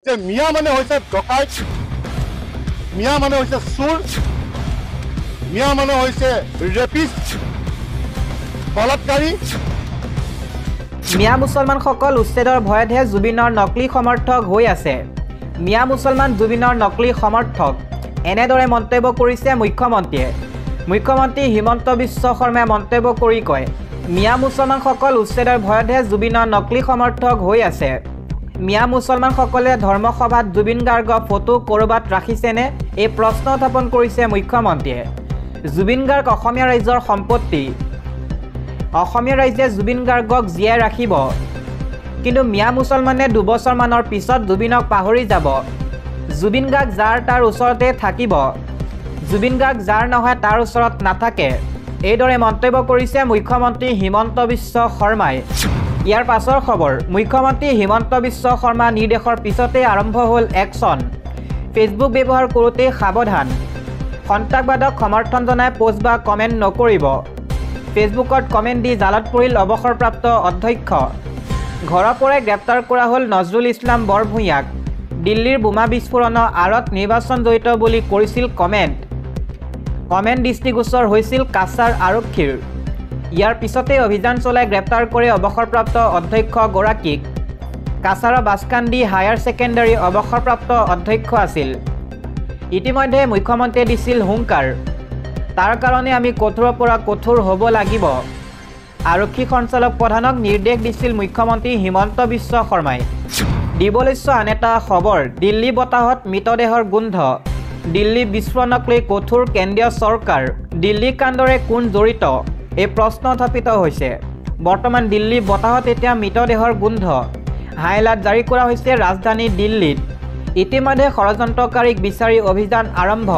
যে মিয়া মানে হৈছে ডকাইত, মিয়া মানে হৈছে চোৰ, মিয়া মানে হৈছে ৰেপিষ্ট, বলাৎকাৰী। মিয়া মুছলমানসকল উচ্ছেদৰ ভয়তহে জুবিনৰ নকলি সমৰ্থক হৈ আছে। মিয়া মুছলমান জুবিনৰ নকলি সমৰ্থক, এনেদৰে মন্তব্য কৰিছে মুখ্যমন্ত্ৰীয়ে। মুখ্যমন্ত্ৰী হিমন্ত বিশ্ব শৰ্মাই মন্তব্য কৰি কয়, মিয়া মুছলমানসকল উচ্ছেদৰ ভয়তহে জুবিনৰ নকলি সমৰ্থক হৈ আছে। মিয়া মুছলমানসকলে ধৰ্মসভাত জুবিন গাৰ্গৰ ফটো ক'ৰবাত ৰাখিছেনে, এই প্ৰশ্ন উত্থাপন কৰিছে মুখ্যমন্ত্ৰীয়ে। জুবিন গাৰ্গ অসমীয়া ৰাইজৰ সম্পত্তি, অসমীয়া ৰাইজে জুবিন গাৰ্গক জীয়াই ৰাখিব, কিন্তু মিয়া মুছলমানে দুবছৰমানৰ পিছত জুবিনক পাহৰি যাব। জুবিন গাৰ্গ যাৰ তাৰ ওচৰতে থাকিব, জুবিন গাৰ্গ যাৰ নহয় তাৰ ওচৰত নাথাকে, এইদৰে মন্তব্য কৰিছে মুখ্যমন্ত্ৰী হিমন্ত বিশ্ব শৰ্মাই। ইয়াৰ পাছৰ খবৰ, মুখ্যমন্ত্ৰী হিমন্ত বিশ্ব শৰ্মা নিৰ্দেশৰ পিছতে আৰম্ভ হ'ল একশ্যন। ফেচবুক ব্যৱহাৰ কৰোঁতে সাৱধান, সন্ত্ৰাসবাদক সমৰ্থন জনাই পোষ্ট বা কমেণ্ট নকৰিব। ফেচবুকত কমেণ্ট দি জালত পৰিল অৱসৰপ্ৰাপ্ত অধ্যক্ষ। ঘৰৰ পৰাই গ্ৰেপ্তাৰ কৰা হ'ল নজৰুল ইছলাম বৰভূঞাক। দিল্লীৰ বোমা বিস্ফোৰণৰ আঁৰত নিৰ্বাচন জড়িত বুলি কৰিছিল কমেণ্ট। কমেণ্ট দৃষ্টিগোচৰ হৈছিল কাছাৰ আৰক্ষীৰ। ইয়াৰ পিছতে অভিযান চলাই গ্ৰেপ্তাৰ কৰে অৱসৰপ্ৰাপ্ত অধ্যক্ষগৰাকীক। কাছাৰৰ বাছকান্দি হায়াৰ ছেকেণ্ডাৰী অৱসৰপ্ৰাপ্ত অধ্যক্ষ আছিল। ইতিমধ্যে মুখ্যমন্ত্ৰীয়ে দিছিল হুংকাৰ, তাৰ কাৰণে আমি কঠোৰৰ পৰা কঠোৰ হ'ব লাগিব। আৰক্ষী সঞ্চালক প্ৰধানক নিৰ্দেশ দিছিল মুখ্যমন্ত্ৰী হিমন্ত বিশ্ব শৰ্মাই। দিবলৈছ আন এটা খবৰ, দিল্লী বতাহত মৃতদেহৰ গোন্ধ। দিল্লী বিস্ফোৰণক লৈ কঠোৰ কেন্দ্ৰীয় চৰকাৰ। দিল্লী কাণ্ডৰে কোন জড়িত, এই প্ৰশ্ন উত্থাপিত হৈছে। বৰ্তমান দিল্লী বতাহত এতিয়া মৃতদেহৰ গোন্ধ। হাই এলাৰ্ট জাৰি কৰা হৈছে ৰাজধানী দিল্লীত। ইতিমধ্যে ষড়যন্ত্ৰকাৰীক বিচাৰি অভিযান আৰম্ভ।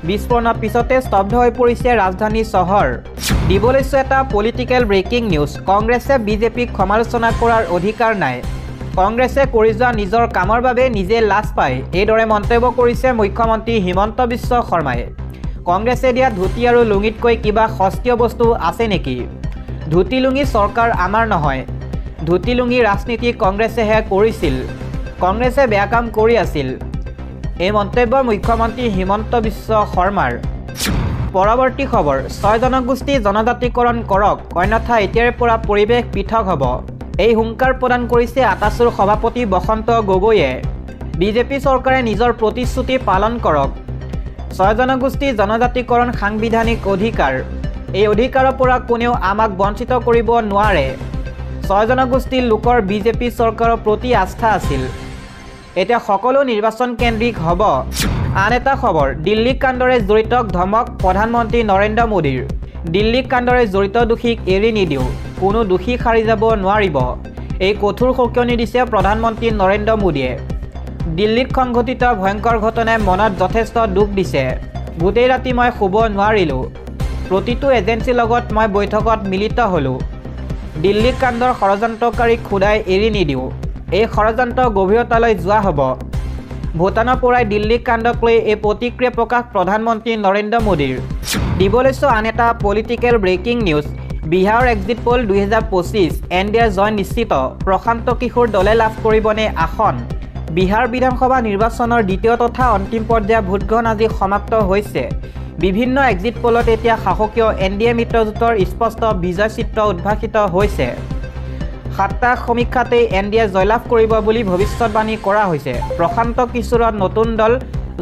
বিস্ফোৰণৰ পিছতে স্তব্ধ হৈ পৰিছে ৰাজধানী চহৰ। দিবলৈছ এটা পলিটিকেল ব্ৰেকিং নিউজ, কংগ্ৰেছে বিজেপিক সমালোচনা কৰাৰ অধিকাৰ নাই। কংগ্ৰেছে কৰি যোৱা নিজৰ কামৰ বাবে নিজে লাজ পায়, এইদৰে মন্তব্য কৰিছে মুখ্যমন্ত্ৰী হিমন্ত বিশ্ব শৰ্মাই। কংগ্ৰেছে দিয়া ধুতি আৰু লুঙিতকৈ কিবা সস্তীয় বস্তু আছে নেকি? ধুতি লুঙি চৰকাৰ আমাৰ নহয়। ধুতি লুঙি ৰাজনীতি কংগ্ৰেছেহে কৰিছিল। কংগ্ৰেছে বেয়া কাম কৰি আছিল। এই মন্তব্য মুখ্যমন্ত্ৰী হিমন্ত বিশ্ব শৰ্মাৰ। পৰৱৰ্তী খবৰ, 6 জনগোষ্ঠী জনজাতিকৰণ কৰক, অন্যথা এতিয়াৰে পৰা পৰিৱেশ পৃথক হ'ব। এই হুংকাৰ প্ৰদান কৰিছে আটাছুৰ সভাপতি বসন্ত গগৈয়ে। বিজেপি চৰকাৰে নিজৰ প্ৰতিশ্ৰুতি পালন কৰক। 6 জনগোষ্ঠী জনজাতিকৰণ সাংবিধানিক অধিকাৰ। এই অধিকাৰৰ পৰা কোনেও আমাক বঞ্চিত কৰিব নোৱাৰে। 6 জনগোষ্ঠীৰ লোকৰ বিজেপি চৰকাৰৰ প্ৰতি আস্থা আছিল। এতিয়া সকলো নিৰ্বাচন কেন্দ্ৰিক হ'ব। আন এটা খবৰ, দিল্লী কাণ্ডৰে জড়িতক ধমক প্ৰধানমন্ত্ৰী নৰেন্দ্ৰ মোদীৰ। দিল্লী কাণ্ডৰে জড়িত দোষীক এৰি নিদিওঁ, কোনো দোষী সাৰি যাব নোৱাৰিব। এই কঠোৰ সকিয়নি দিছে প্ৰধানমন্ত্ৰী নৰেন্দ্ৰ মোদীয়ে। দিল্লীত সংঘটিত ভয়ংকৰ ঘটনাই মনত যথেষ্ট দুখ দিছে। গোটেই ৰাতি মই শুব নোৱাৰিলোঁ। প্ৰতিটো এজেঞ্চিৰ লগত মই বৈঠকত মিলিত হ'লোঁ। দিল্লী কাণ্ডৰ ষড়যন্ত্ৰকাৰীক খুদাই এৰি নিদিওঁ। এই ষড়যন্ত্ৰ গভীৰতালৈ যোৱা হ'ব। ভূটানৰ পৰাই দিল্লী কাণ্ডক লৈ এই প্ৰতিক্ৰিয়া প্ৰকাশ প্ৰধানমন্ত্ৰী নৰেন্দ্ৰ মোদীৰ। দিবলৈছ আন এটা পলিটিকেল ব্ৰেকিং নিউজ, বিহাৰৰ এক্সিট পল 2025, এনডিএৰ জয় নিশ্চিত। প্ৰশান্ত কিশোৰ দলে লাভ কৰিবনে আসন? বিহাৰ বিধানসভা নিৰ্বাচনৰ দ্বিতীয় তথা অন্তিম পৰ্যায়ৰ ভোটগ্ৰহণ আজি সমাপ্ত হৈছে। বিভিন্ন এক্সিট পলত এতিয়া শাসকীয় এনডিএ মিত্ৰজোঁটৰ স্পষ্ট বিজয় চিত্ৰ উদ্ভাসিত হৈছে। 7টা সমীক্ষাতেই এনডিএ জয়লাভ কৰিব বুলি ভৱিষ্যতবাণী কৰা হৈছে। প্ৰশান্ত কিশোৰৰ নতুন দল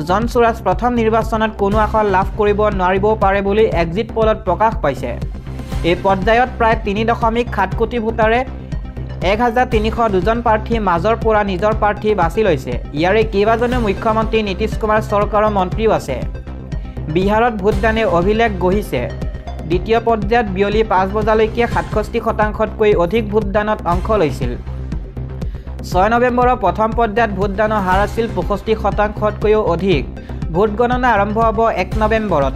জনচুৰাজ প্ৰথম নিৰ্বাচনত কোনো আসন লাভ কৰিব নোৱাৰিবও পাৰে বুলি এক্সিট পলত প্ৰকাশ পাইছে। এই পৰ্যায়ত প্ৰায় 3.7 কোটি ভোটাৰে 1302জন প্ৰাৰ্থীৰ মাজৰ পৰা নিজৰ প্ৰাৰ্থী বাছি লৈছে। ইয়াৰে কেইবাজনো মুখ্যমন্ত্ৰী নীতিশ কুমাৰ চৰকাৰৰ মন্ত্ৰীও আছে। বিহাৰত ভোটদানে অভিলেখ গঢ়িছে। দ্বিতীয় পৰ্যায়ত বিয়লি 5 বজালৈকে 67%তকৈ অধিক ভোটদানত অংশ লৈছিল। 6 নৱেম্বৰৰ প্ৰথম পৰ্যায়ত ভোটদানৰ হাৰ আছিল 65%তকৈও অধিক। ভোট গণনা আৰম্ভ হ'ব 1 নৱেম্বৰত।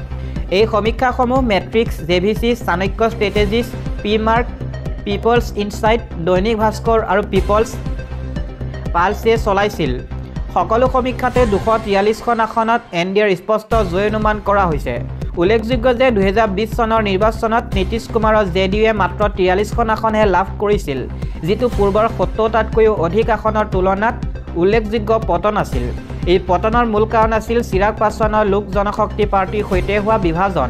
এই সমীক্ষাসমূহ Matrize, JVC, Chanakya Strategies, P Marq, People's Insight, Dainik Bhaskar আৰু পিপলছ পালছে চলাইছিল। সকলো সমীক্ষাতে 243খন আসনত এনডিএৰ স্পষ্ট জয় অনুমান কৰা হৈছে। উল্লেখযোগ্য যে 2020 চনৰ নিৰ্বাচনত নীতিশ কুমাৰৰ জেডিইউৱে মাত্ৰ 43খন আসনহে লাভ কৰিছিল, যিটো পূৰ্বৰ 70টাতকৈও অধিক আসনৰ তুলনাত উল্লেখযোগ্য পতন আছিল। এই পতনৰ মূল কাৰণ আছিল চিৰাগ পাছোৱানৰ লোক জনশক্তি পাৰ্টিৰ সৈতে হোৱা বিভাজন।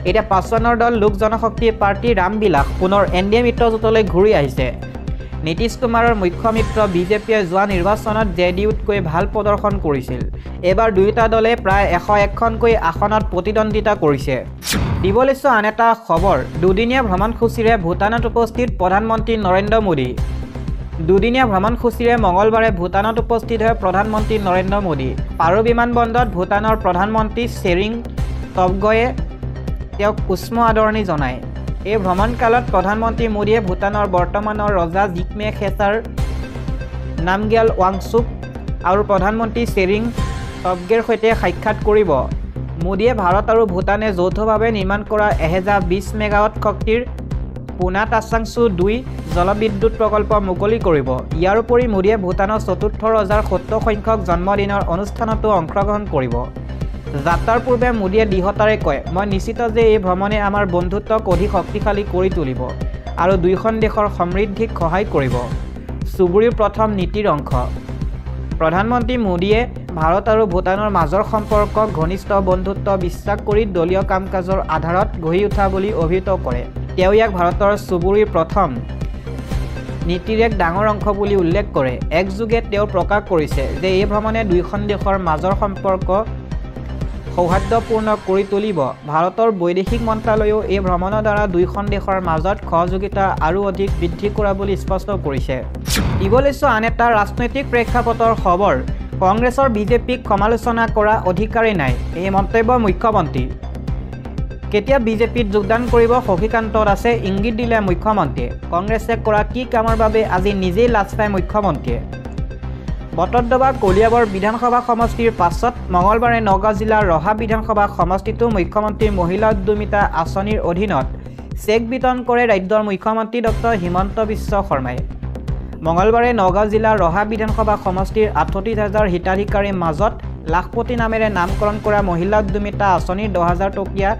এতিয়া পাছোৱানৰ দল লোক জনশক্তি পাৰ্টি ৰামবিলাস পুনৰ NDA মিত্ৰজোঁটলৈ ঘূৰি আহিছে। নীতিশ কুমাৰৰ মুখ্য মিত্ৰ বিজেপিয়ে যোৱা নিৰ্বাচনত JDUতকৈ ভাল প্ৰদৰ্শন কৰিছিল। এইবাৰ দুয়োটা দলে প্ৰায় 101খনকৈ আসনত প্ৰতিদ্বন্দ্বিতা কৰিছে। দিবলৈছো আন এটা খবৰ, দুদিনীয়া ভ্ৰমণসূচীৰে ভূটানত উপস্থিত প্ৰধানমন্ত্ৰী নৰেন্দ্ৰ মোদী। দুদিনীয়া ভ্ৰমণসূচীৰে মঙলবাৰে ভূটানত উপস্থিত হয় প্ৰধানমন্ত্ৰী নৰেন্দ্ৰ মোদী। পাৰো বিমানবন্দৰত ভূটানৰ প্ৰধানমন্ত্ৰী শ্বেৰিং টবগয়ে তেওঁক উষ্ম আদৰণি জনায়। এই ভ্ৰমণকালত প্ৰধানমন্ত্ৰী মোদীয়ে ভূটানৰ বৰ্তমানৰ ৰজা জিকমে খেছাৰ নামগ্যাল ৱাংচুক আৰু প্ৰধানমন্ত্ৰী শ্বেৰিং টবগেৰ সৈতে সাক্ষাৎ কৰিব। মোদীয়ে ভাৰত আৰু ভূটানে যৌথভাৱে নিৰ্মাণ কৰা 1020 মেগাৱাট শক্তিৰ পুনা টাচাংছু 2 জলবিদ্যুৎ প্ৰকল্প মুকলি কৰিব। ইয়াৰ উপৰি মোদীয়ে ভূটানৰ চতুৰ্থ ৰজাৰ 70 সংখ্যক জন্মদিনৰ অনুষ্ঠানতো অংশগ্ৰহণ কৰিব। যাত্ৰাৰ পূৰ্বে মোদীয়ে দৃঢ়তাৰে কয়, মই নিশ্চিত যে এই ভ্ৰমণে আমাৰ বন্ধুত্বক অধিক শক্তিশালী কৰি তুলিব আৰু দুয়োখন দেশৰ সমৃদ্ধিক সহায় কৰিব। চুবুৰীৰ প্ৰথম নীতিৰ অংশ। প্ৰধানমন্ত্ৰী মোদীয়ে ভাৰত আৰু ভূটানৰ মাজৰ সম্পৰ্কক ঘনিষ্ঠ বন্ধুত্ব বিশ্বাস কৰি দলীয় কাম কাজৰ আধাৰত গঢ়ি উঠা বুলি অভিহিত কৰে। তেওঁ ইয়াক ভাৰতৰ চুবুৰীৰ প্ৰথম নীতিৰ এক ডাঙৰ অংশ বুলি উল্লেখ কৰে। একযোগে তেওঁ প্ৰকাশ কৰিছে যে এই ভ্ৰমণে দুয়োখন দেশৰ মাজৰ সম্পৰ্ক সৌহাৰ্দ্যপূৰ্ণ কৰি তুলিব। ভাৰতৰ বৈদেশিক মন্ত্ৰালয়েও এই ভ্ৰমণৰ দ্বাৰা দুয়োখন দেশৰ মাজত সহযোগিতা আৰু অধিক বৃদ্ধি কৰা বুলি স্পষ্ট কৰিছে। দিবলৈছো আন এটা ৰাজনৈতিক প্ৰেক্ষাপটৰ খবৰ, কংগ্ৰেছৰ বিজেপিক সমালোচনা কৰা অধিকাৰেই নাই, এই মন্তব্য মুখ্যমন্ত্ৰী। কেতিয়া বিজেপিত যোগদান কৰিব শশীকান্ত দাসে ইংগিত দিলে মুখ্যমন্ত্ৰীয়ে। কংগ্ৰেছে কৰা কি কামৰ বাবে আজি নিজেই লাজ পায় মুখ্যমন্ত্ৰীয়ে। বটদ্ৰৱা কলিয়াবৰ বিধানসভা সমষ্টিৰ পাছত মঙলবাৰে নগাঁও জিলাৰ ৰহা বিধানসভা সমষ্টিতো মুখ্যমন্ত্ৰীৰ মহিলা উদ্যমিতা আঁচনিৰ অধীনত চেক বিতৰণ কৰে ৰাজ্যৰ মুখ্যমন্ত্ৰী ডক্টৰ হিমন্ত বিশ্ব শৰ্মাই। মঙলবাৰে নগাঁও জিলাৰ ৰহা বিধানসভা সমষ্টিৰ 38,000 হিতাধিকাৰীৰ মাজত লাখপতি নামেৰে নামকৰণ কৰা মহিলা উদ্যমিতা আঁচনিৰ 10,000 টকীয়া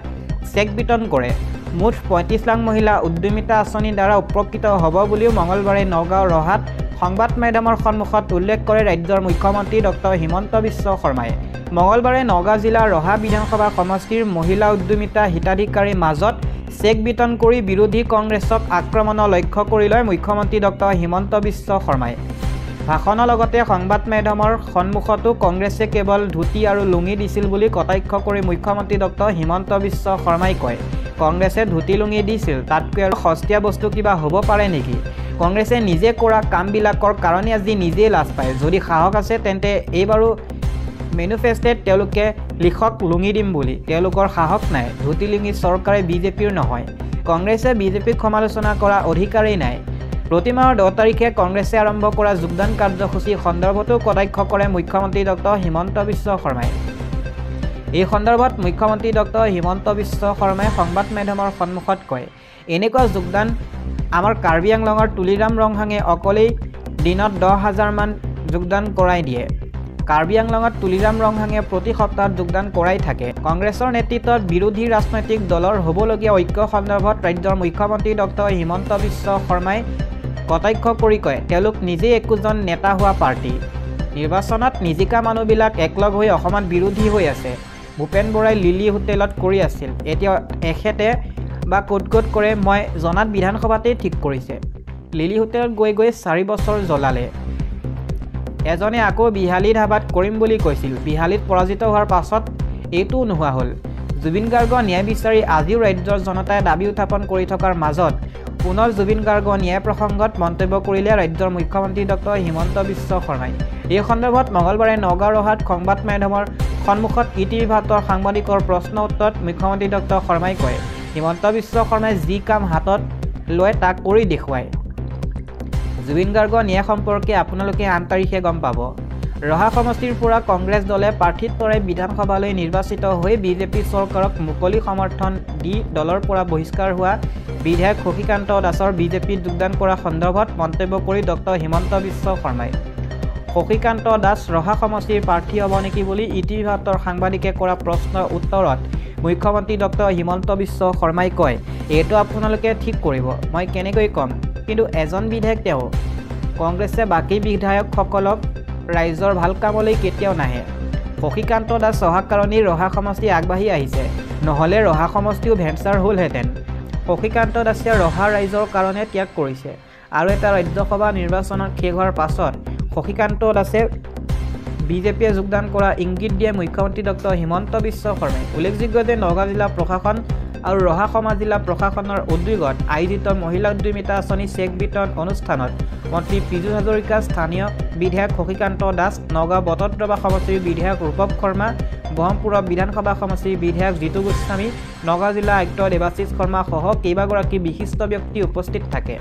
চেক বিতৰণ কৰে। মুঠ 35 লাখ মহিলা উদ্যমিতা আঁচনিৰ দ্বাৰা উপকৃত হ'ব বুলিও মঙলবাৰে নগাঁও ৰহাত সংবাদ মাধ্যমৰ সন্মুখত উল্লেখ কৰে ৰাজ্যৰ মুখ্যমন্ত্ৰী ডক্টৰ হিমন্ত বিশ্ব শৰ্মাই। মঙলবাৰে নগাঁও জিলাৰ ৰহা বিধানসভা সমষ্টিৰ মহিলা উদ্যমিতা হিতাধিকাৰীৰ মাজত চেক বিতৰণ কৰি বিৰোধী কংগ্ৰেছক আক্ৰমণৰ লক্ষ্য কৰি লয় মুখ্যমন্ত্ৰী ডক্টৰ হিমন্ত বিশ্ব শৰ্মাই। ভাষণৰ লগতে সংবাদ মাধ্যমৰ সন্মুখতো কংগ্ৰেছে কেৱল ধুতি আৰু লুঙি দিছিল বুলি কটাক্ষ কৰি মুখ্যমন্ত্ৰী ডক্টৰ হিমন্ত বিশ্ব শৰ্মাই কয়, কংগ্ৰেছে ধুতি লুঙি দিছিল, তাতকৈ আৰু সস্তীয়া বস্তু কিবা হ'ব পাৰে নেকি? কংগ্ৰেছে নিজে কৰা কামবিলাকৰ কাৰণে আজি নিজেই লাজ পায়। যদি সাহস আছে তেন্তে এইবাৰো মেনিফেষ্টোত তেওঁলোকে লিখক লুঙি দিম বুলি। তেওঁলোকৰ সাহস নাই। ধুতি লুঙি চৰকাৰে বিজেপিৰ নহয়। কংগ্ৰেছে বিজেপিক সমালোচনা কৰা অধিকাৰেই নাই। প্ৰতি মাহৰ 10 তাৰিখে কংগ্ৰেছে আৰম্ভ কৰা যোগদান কাৰ্যসূচী সন্দৰ্ভতো কটাক্ষ কৰে মুখ্যমন্ত্ৰী ডক্টৰ হিমন্ত বিশ্ব শৰ্মাই। এই সন্দৰ্ভত মুখ্যমন্ত্ৰী ডক্টৰ হিমন্ত বিশ্ব শৰ্মাই সংবাদ মাধ্যমৰ সন্মুখত কয়, এনেকুৱা যোগদান আমাৰ কাৰ্বি আংলঙৰ তুলিৰাম ৰংহাঙে অকলেই দিনত 10,000 মান যোগদান কৰাই দিয়ে। কাৰ্বি আংলঙত তুলিৰাম ৰংহাঙে প্ৰতি সপ্তাহত যোগদান কৰাই থাকে। কংগ্ৰেছৰ নেতৃত্বত বিৰোধী ৰাজনৈতিক দলৰ হ'বলগীয়া ঐক্য সন্দৰ্ভত ৰাজ্যৰ মুখ্যমন্ত্ৰী ডক্টৰ হিমন্ত বিশ্ব শৰ্মাই কটাক্ষ কৰি কয়, তেওঁলোক নিজেই একোজন নেতা হোৱা পাৰ্টি। নিৰ্বাচনত নিজিকা মানুহবিলাক একলগ হৈ অসমত বিৰোধী হৈ আছে। ভূপেন বৰাই লিলি হোটেলত কৰি আছিল, এতিয়া এখেতে বা ক'ত ক'ত কৰে মই জনাত বিধানসভাতেই ঠিক কৰিছে। লিলি হোটেলত গৈ 4 বছৰ জ্বলালে। এজনে আকৌ বিহালী ধাবাত কৰিম বুলি কৈছিল। বিহালীত পৰাজিত হোৱাৰ পাছত এইটোও নোহোৱা হ'ল। জুবিন গাৰ্গৰ ন্যায় বিচাৰি আজিও ৰাজ্যৰ জনতাই দাবী উত্থাপন কৰি থকাৰ মাজত পুনৰ জুবিন গাৰ্গৰ ন্যায় প্ৰসংগত মন্তব্য কৰিলে ৰাজ্যৰ মুখ্যমন্ত্ৰী ডক্টৰ হিমন্ত বিশ্ব শৰ্মাই। এই সন্দৰ্ভত মঙলবাৰে নগাঁও ৰহাত সংবাদ মাধ্যমৰ সন্মুখত ইটিভি ভাৰতৰ সাংবাদিকৰ প্ৰশ্ন উত্তৰত মুখ্যমন্ত্ৰী ডক্টৰ শৰ্মাই কয়, হিমন্ত বিশ্ব শৰ্মাই যি কাম হাতত লয় তাক কৰি দেখুৱায়। জুবিন গাৰ্গৰ ন্যায় সম্পৰ্কে আপোনালোকে 8 তাৰিখে গম পাব। ৰহা সমষ্টিৰ পৰা কংগ্ৰেছ দলে প্ৰাৰ্থীত্বৰে বিধানসভালৈ নিৰ্বাচিত হৈ বিজেপি চৰকাৰক মুকলি সমৰ্থন দি দলৰ পৰা বহিষ্কাৰ হোৱা বিধায়ক শশীকান্ত দাসৰ বিজেপিত যোগদান কৰা সন্দৰ্ভত মন্তব্য কৰি ডক্টৰ হিমন্ত বিশ্ব শৰ্মাই। শশীকান্ত দাস ৰহা সমষ্টিৰ প্ৰাৰ্থী হ'ব নেকি বুলি ইটিভি ভাৰতৰ সাংবাদিকে কৰা প্ৰশ্নৰ উত্তৰত মুখ্যমন্ত্ৰী ডক্টৰ হিমন্ত বিশ্ব শৰ্মাই কয়, এইটো আপোনালোকে ঠিক কৰিব, মই কেনেকৈ ক'ম। কিন্তু এজন বিধায়ক তেওঁ কংগ্ৰেছে বাকী বিধায়কসকলক ৰাইজৰ ভাল কামলৈ কেতিয়াও নাহে। শশীকান্ত দাস অহা কাৰণেই ৰহা সমষ্টি আগবাঢ়ি আহিছে, নহ'লে ৰহা সমষ্টিও ভেঞ্চাৰ হ'লহেঁতেন। শশীকান্ত দাসে ৰহা ৰাইজৰ কাৰণে ত্যাগ কৰিছে আৰু এটা ৰাজ্যসভা নিৰ্বাচনত শেষ হোৱাৰ পাছত শশীকান্ত দাসে বিজেপিয়ে যোগদান কৰা ইংগিত দিয়ে মুখ্যমন্ত্ৰী ডক্টৰ হিমন্ত বিশ্ব শৰ্মাই। উল্লেখযোগ্য যে নগাঁও জিলা প্ৰশাসন আৰু ৰহা সমাজ জিলা প্ৰশাসনৰ উদ্যোগত আয়োজিত মহিলা উদ্যমিতা আঁচনি চেক বিতৰণ অনুষ্ঠানত মন্ত্ৰী পীযুষ হাজৰিকা, স্থানীয় বিধায়ক শশীকান্ত দাস, নগাঁও বটদ্ৰৱা সমষ্টিৰ বিধায়ক ৰূপক শৰ্মা, ব্ৰহ্মপুৰ বিধানসভা সমষ্টিৰ বিধায়ক জিতু গোস্বামী, নগাঁও জিলা আয়ুক্ত দেৱাশিষ শৰ্মা সহ কেইবাগৰাকী বিশিষ্ট ব্যক্তি উপস্থিত থাকে।